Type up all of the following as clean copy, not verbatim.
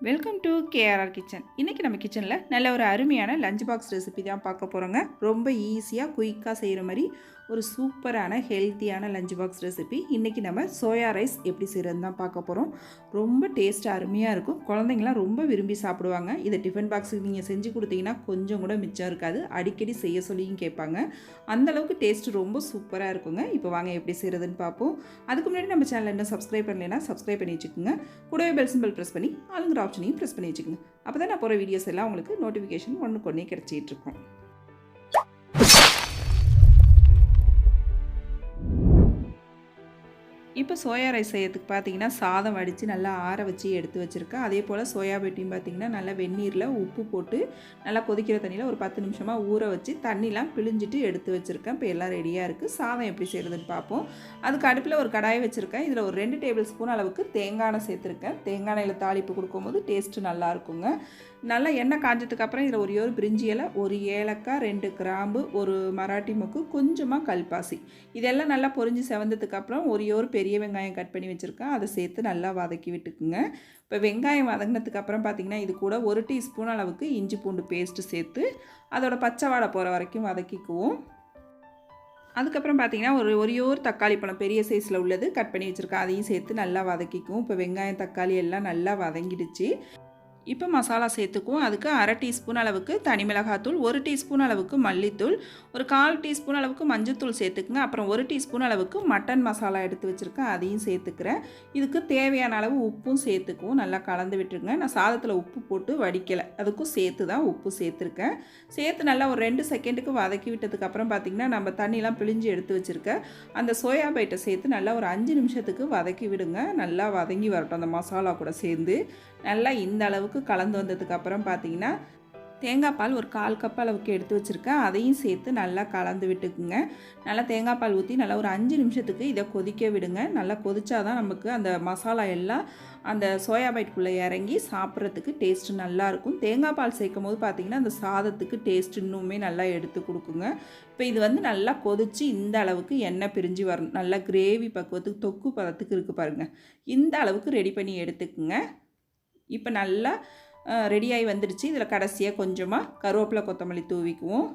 Welcome to KRR kitchen. இன்றைக்கி நம்ம கிச்சனில் நல்ல ஒரு அருமையான லஞ்ச் பாக்ஸ் ரெசிபி தான் பார்க்க போகிறோங்க. ரொம்ப ஈஸியாக குயிக்காக செய்கிற மாதிரி ஒரு சூப்பரான ஹெல்த்தியான லஞ்ச் பாக்ஸ் ரெசிபி. இன்றைக்கி நம்ம சோயா ரைஸ் எப்படி செய்கிறதுன்னு தான் பார்க்க போகிறோம். ரொம்ப டேஸ்ட் அருமையாக இருக்கும். குழந்தைங்களாம் ரொம்ப விரும்பி சாப்பிடுவாங்க. இதை டிஃபன் பாக்ஸுக்கு நீங்கள் செஞ்சு கொடுத்தீங்கன்னா கொஞ்சம் கூட மிச்சம் இருக்காது. அடிக்கடி செய்ய சொல்லியும் கேட்பாங்க. அந்தளவுக்கு டேஸ்ட்டு ரொம்ப சூப்பராக இருக்குங்க. இப்போ வாங்க எப்படி செய்கிறதுன்னு பார்ப்போம். அதுக்கு முன்னாடி நம்ம சேனல் இன்னும் சப்ஸ்கிரைப் பண்ணலைன்னா சப்ஸ்கிரைப் பண்ணி வச்சுக்கோங்க. கூடவே பெல் சிம்பிள் ப்ரெஸ் பண்ணி ஆளுங்கிற ஆப்ஷனையும் ப்ரெஸ் பண்ணி வச்சுக்கோங்க. அப்போ தான் நான் போகிற வீடியோஸ் எல்லாம் உங்களுக்கு நோட்டிஃபிகேஷன் ஒன்றுக்கு ஒன்றே கிடச்சிட்டு இருக்கும். இப்போ சோயா ரைஸ் செய்யறதுக்கு பார்த்தீங்கன்னா சாதம் வடித்து நல்லா ஆற வச்சு எடுத்து வச்சுருக்கேன். அதே போல் சோயா பீட்டையும் பார்த்தீங்கன்னா நல்லா வெந்நீரில் உப்பு போட்டு நல்லா கொதிக்கிற தண்ணியில் ஒரு 10 நிமிஷமாக ஊற வச்சு தண்ணிலாம் பிழிஞ்சிட்டு எடுத்து வச்சுருக்கேன். இப்போ எல்லாம் ரெடியாக இருக்குது. சாதம் எப்படி செய்கிறதுன்னு பார்ப்போம். அதுக்கு அடுப்பில் ஒரு கடாயை வச்சுருக்கேன். இதில் ஒரு 2 டேபிள் ஸ்பூன் அளவுக்கு தேங்காய் எண்ணெய் சேர்த்துருக்கேன். தேங்காய் எண்ணெயில் தாளிப்பு கொடுக்கும்போது டேஸ்ட்டு நல்லா இருக்குங்க. நல்லா எண்ணெய் காஞ்சதுக்கப்புறம் இதில் ஒரு பிரிஞ்சி இலை, ஒரு ஏலக்காய், 2 கிராம்பு, ஒரு மராட்டி மொக்கு, கொஞ்சமாக கல்பாசி, இதெல்லாம் நல்லா பொரிஞ்சு செவந்ததுக்கப்புறம் ஒரு பெரிய வெங்காயம் கட் பண்ணி வச்சுருக்கேன். அதை சேர்த்து நல்லா வதக்கி விட்டுக்குங்க. இப்போ வெங்காயம் வதங்கினதுக்கப்புறம் பார்த்திங்கன்னா இது கூட 1 டீஸ்பூன் அளவுக்கு இஞ்சி பூண்டு பேஸ்ட்டு சேர்த்து அதோட பச்சை வாடை போகிற வரைக்கும் வதக்கிக்குவோம். அதுக்கப்புறம் பார்த்திங்கன்னா ஒரு தக்காளி பழம் பெரிய சைஸில் உள்ளது கட் பண்ணி வச்சுருக்கேன். அதையும் சேர்த்து நல்லா வதக்கிக்குவோம். இப்போ வெங்காயம் தக்காளி எல்லாம் நல்லா வதங்கிடுச்சு. இப்போ மசாலா சேர்த்துக்குவோம். அதுக்கு 1/2 டீஸ்பூன் அளவுக்கு தனி மிளகாத்தூள், 1 டீஸ்பூன் அளவுக்கு மல்லித்தூள், ஒரு 1/4 டீஸ்பூன் அளவுக்கு மஞ்சத்தூள் சேர்த்துக்குங்க. அப்புறம் 1 டீஸ்பூன் அளவுக்கு மட்டன் மசாலா எடுத்து வச்சுருக்கேன், அதையும் சேர்த்துக்கிறேன். இதுக்கு தேவையான அளவு உப்பும் சேர்த்துக்குவோம். நல்லா கலந்து விட்டுருங்க. நான் சாதத்தில் உப்பு போட்டு வடிக்கலை, அதுக்கும் சேர்த்து தான் உப்பு சேர்த்துருக்கேன். சேர்த்து நல்லா ஒரு 2 செகண்டுக்கு வதக்கி விட்டதுக்கப்புறம் பார்த்திங்கன்னா நம்ம தண்ணிலாம் பிழிஞ்சு எடுத்து வச்சுருக்கேன் அந்த சோயா பைட்டை சேர்த்து நல்லா ஒரு 5 நிமிஷத்துக்கு வதக்கி விடுங்க. நல்லா வதங்கி வரட்டும் அந்த மசாலா கூட சேர்ந்து. நல்லா இந்த அளவுக்கு கலந்து வந்ததுக்கப்புறம் பார்த்தீங்கன்னா தேங்காய் பால் ஒரு 1/4 கப் அளவுக்கு எடுத்து வச்சுருக்கேன். அதையும் சேர்த்து நல்லா கலந்து விட்டுக்குங்க. நல்லா தேங்காய் பால் ஊற்றி நல்லா ஒரு 5 நிமிஷத்துக்கு இதை கொதிக்க விடுங்க. நல்லா கொதிச்சாதான் நமக்கு அந்த மசாலா எல்லாம் அந்த சோயா பைட்டுக்குள்ளே இறங்கி சாப்பிட்றதுக்கு டேஸ்ட்டு நல்லாயிருக்கும். தேங்காய் பால் சேர்க்கும் போது பார்த்திங்கன்னா அந்த சாதத்துக்கு டேஸ்ட் இன்னுமே நல்லா எடுத்து கொடுக்குங்க. இப்போ இது நல்லா கொதித்து இந்த அளவுக்கு எண்ணெய் பிரிஞ்சு வரணும். நல்லா கிரேவி பக்குவத்துக்கு தொக்கு பதத்துக்கு இருக்குது பாருங்கள். இந்த அளவுக்கு ரெடி பண்ணி எடுத்துக்குங்க. இப்போ நல்லா ரெடியாகி வந்துடுச்சு. இதில் கடைசியாக கொஞ்சமாக கருவேப்பிலை கொத்தமல்லி தூவிக்குவோம்.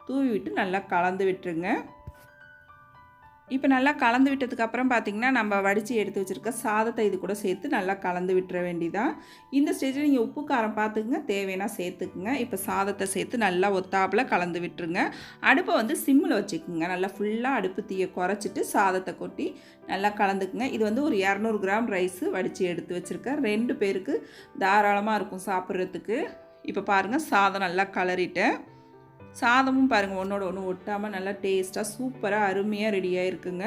தூவி விட்டு நல்லா கலந்து விட்டுருங்க. இப்போ நல்லா கலந்து விட்டதுக்கப்புறம் பார்த்திங்கன்னா நம்ம வடித்து எடுத்து வச்சுருக்க சாதத்தை இது கூட சேர்த்து நல்லா கலந்து விட்டுற வேண்டிதான். இந்த ஸ்டேஜில் நீங்கள் உப்பு காரம் பார்த்துக்குங்க, தேவைன்னா சேர்த்துக்குங்க. இப்போ சாதத்தை சேர்த்து நல்லா ஒத்தாப்பில் கலந்து விட்டுருங்க. அடுப்பை சிம்மில் வச்சுக்குங்க. நல்லா ஃபுல்லாக அடுப்பு தீயை குறைச்சிட்டு சாதத்தை கொட்டி நல்லா கலந்துக்குங்க. இது ஒரு 200 கிராம் ரைஸு வடித்து எடுத்து வச்சுருக்கேன். 2 பேருக்கு தாராளமாக இருக்கும் சாப்பிட்றதுக்கு. இப்போ பாருங்கள் சாதம் நல்லா கலரிட்டேன். சாதமும் பாருங்கள் ஒன்றோட ஒன்று ஒட்டாமல் நல்லா டேஸ்ட்டாக சூப்பராக அருமையாக ரெடியாக இருக்குங்க.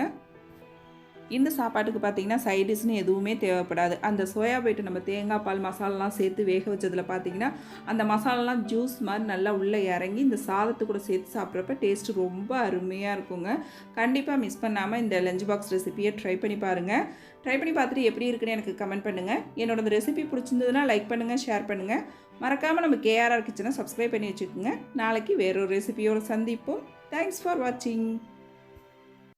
இந்த சாப்பாட்டுக்கு பார்த்திங்கன்னா சைடிஷ்னு எதுவுமே தேவைப்படாது. அந்த சோயா பீட்டு நம்ம தேங்காய் பால் மசாலாலாம் சேர்த்து வேக வச்சதில் பார்த்திங்கன்னா அந்த மசாலாலாம் ஜூஸ் மாதிரி நல்லா உள்ளே இறங்கி இந்த சாதத்து கூட சேர்த்து சாப்பிட்றப்ப டேஸ்ட்டு ரொம்ப அருமையாக இருக்குங்க. கண்டிப்பாக மிஸ் பண்ணாமல் இந்த லஞ்ச் பாக்ஸ் ரெசிபியை ட்ரை பண்ணி பாருங்கள். ட்ரை பண்ணி பார்த்துட்டு எப்படி இருக்குன்னு எனக்கு கமெண்ட் பண்ணுங்கள். என்னோட இந்த ரெசிபி பிடிச்சிருந்ததுன்னா லைக் பண்ணுங்கள், ஷேர் பண்ணுங்கள். மறக்காமல் நம்ம கேஆர்ஆர் கிச்சனை சப்ஸ்கிரைப் பண்ணி வச்சுக்கோங்க. நாளைக்கு வேறொரு ரெசிபியோடு சந்திப்போம். தேங்க்ஸ் ஃபார் வாட்சிங்.